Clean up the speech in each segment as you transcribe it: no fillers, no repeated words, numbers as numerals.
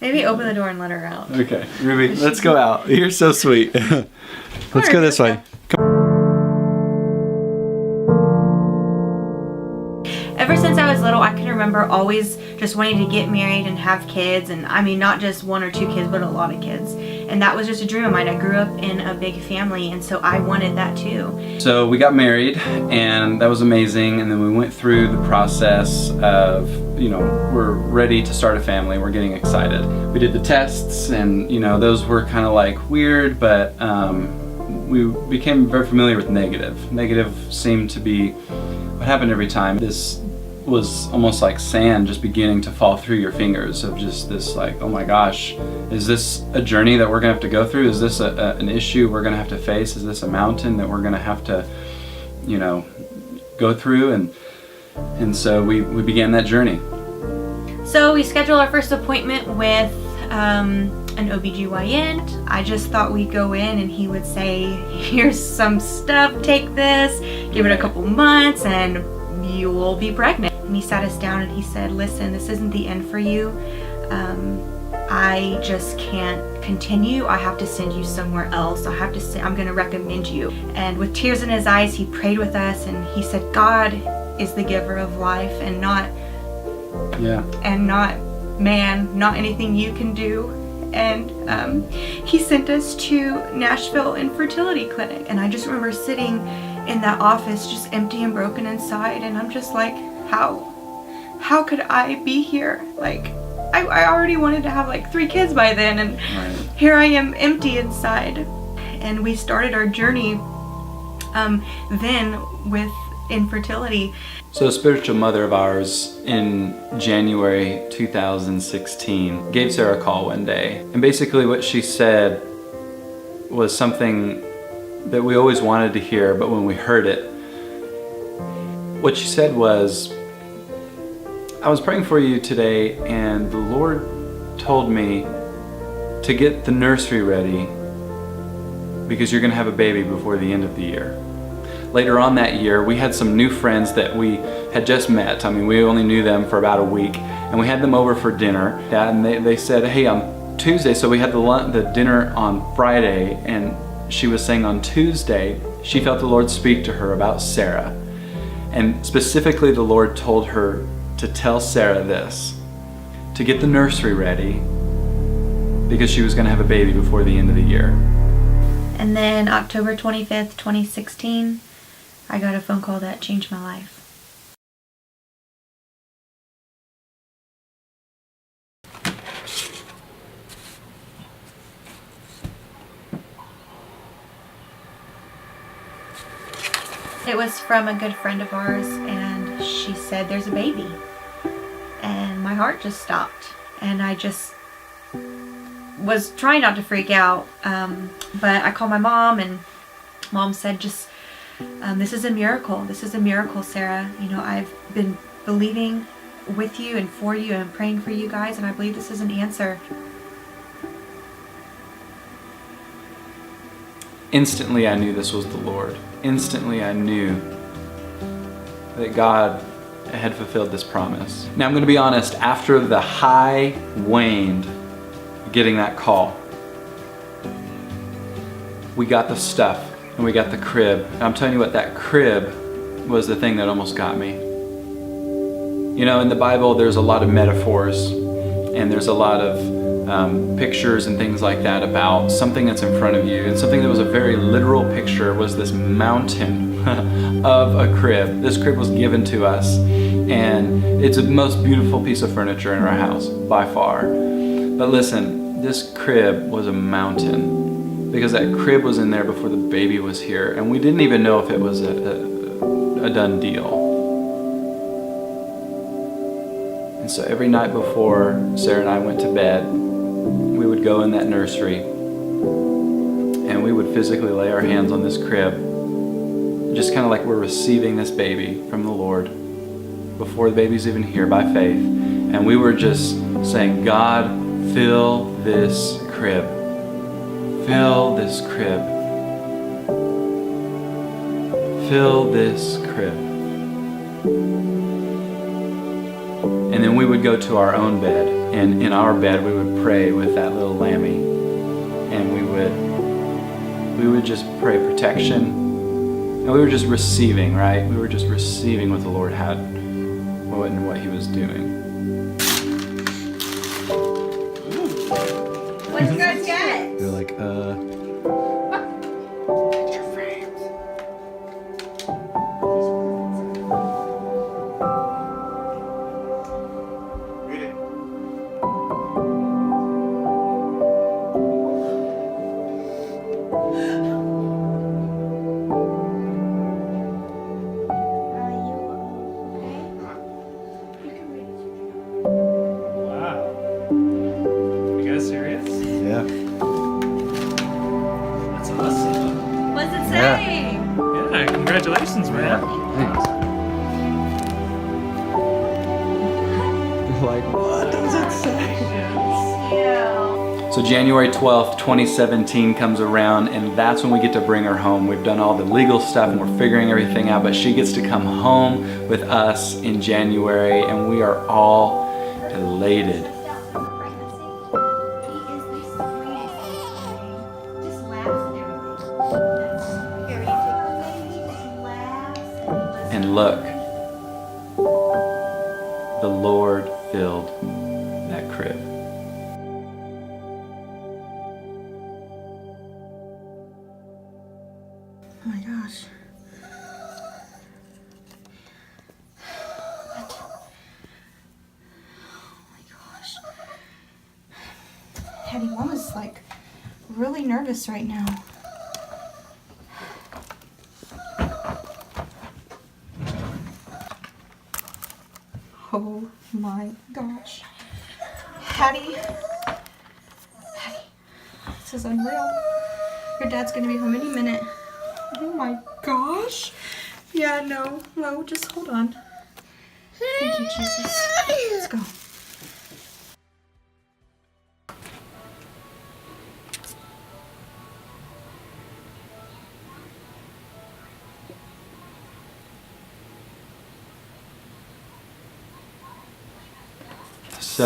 Maybe open the door and let her out. Okay, Ruby, let's go out. You're so sweet. Let's go this way. Ever since I was little, I can remember always just wanting to get married and have kids. And I mean, not just 1 or 2 kids, but a lot of kids. And that was just a dream of mine. I grew up in a big family, and so I wanted that too. So we got married, and that was amazing. And then we went through the process of, we're ready to start a family. We're getting excited. We did the tests, and those were kind of like weird, but we became very familiar with negative. Negative seemed to be what happened every time. This was almost like sand just beginning to fall through your fingers, of just this like, oh my gosh, is this a journey that we're gonna have to go through? Is this an issue we're gonna have to face? Is this a mountain that we're gonna have to go through? And so we began that journey. So we scheduled our first appointment with an OBGYN. I just thought we'd go in and he would say, here's some stuff, take this, give it a couple months and you will be pregnant. And he sat us down and he said, listen, this isn't the end for you. I just can't continue. I have to send you somewhere else. I'm going to recommend you. And with tears in his eyes, he prayed with us and he said, God is the giver of life and not man, not anything you can do. And he sent us to Nashville Infertility Clinic. And I just remember sitting in that office just empty and broken inside, and I'm just like, how could I be here? Like, I already wanted to have like 3 kids by then, and here I am empty inside. And we started our journey then with infertility. So a spiritual mother of ours in January 2016 gave Sarah a call one day, and basically what she said was something that we always wanted to hear, but when we heard it, what she said was, I was praying for you today and the Lord told me to get the nursery ready because you're gonna have a baby before the end of the year. Later on that year, we had some new friends that we had just met. I mean, we only knew them for about a week, and we had them over for dinner. And they said, hey, on Tuesday, so we had the dinner on Friday, and she was saying on Tuesday, she felt the Lord speak to her about Sarah. And specifically, the Lord told her to tell Sarah this, to get the nursery ready, because she was gonna have a baby before the end of the year. And then October 25th, 2016, I got a phone call that changed my life. It was from a good friend of ours, and she said, there's a baby. And my heart just stopped. And I just was trying not to freak out. But I called my mom, and Mom said, this is a miracle. This is a miracle, Sarah. I've been believing with you and for you and praying for you guys, and I believe this is an answer. Instantly, I knew this was the Lord. Instantly, I knew that God had fulfilled this promise. Now, I'm going to be honest, after the high waned, getting that call, we got the stuff and we got the crib. And I'm telling you what, that crib was the thing that almost got me. In the Bible, there's a lot of metaphors and there's a lot of pictures and things like that about something that's in front of you. And something that was a very literal picture was this mountain of a crib. This crib was given to us, and it's the most beautiful piece of furniture in our house by far. But listen, this crib was a mountain because that crib was in there before the baby was here, and we didn't even know if it was a done deal. And so every night before Sarah and I went to bed, we would go in that nursery and we would physically lay our hands on this crib, just kind of like we're receiving this baby from the Lord before the baby's even here by faith. And we were just saying, God, fill this crib. Fill this crib. Fill this crib. And then we would go to our own bed, and in our bed we would pray with that little lammy, and we would just pray protection, and we were just receiving, right? We were just receiving what the Lord had and what He was doing. What did you guys get? They're like, Picture frames. Read it. Wow. You guys serious? yeah. That's awesome. What does it Yeah. say? Yeah, congratulations, man. Thanks. Like, what does it say? So January 12th, 2017 comes around, and that's when we get to bring her home. We've done all the legal stuff and we're figuring everything out, but she gets to come home with us in January, and we are all elated. And look, the Lord filled that crib. Oh my gosh. What? Oh my gosh. Hattie, Mom is like really nervous right now. Oh my gosh. Hattie. Hattie. This is unreal. Your dad's gonna be home any minute. Oh my gosh. Yeah, no, just hold on. Thank you, Jesus. Let's go.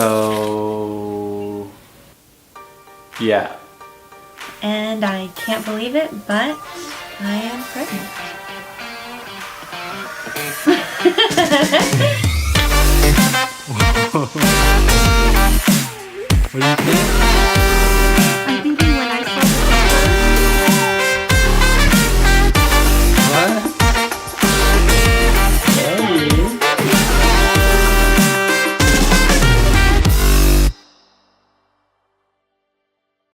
So, yeah. And I can't believe it, but I am pregnant. What do you think?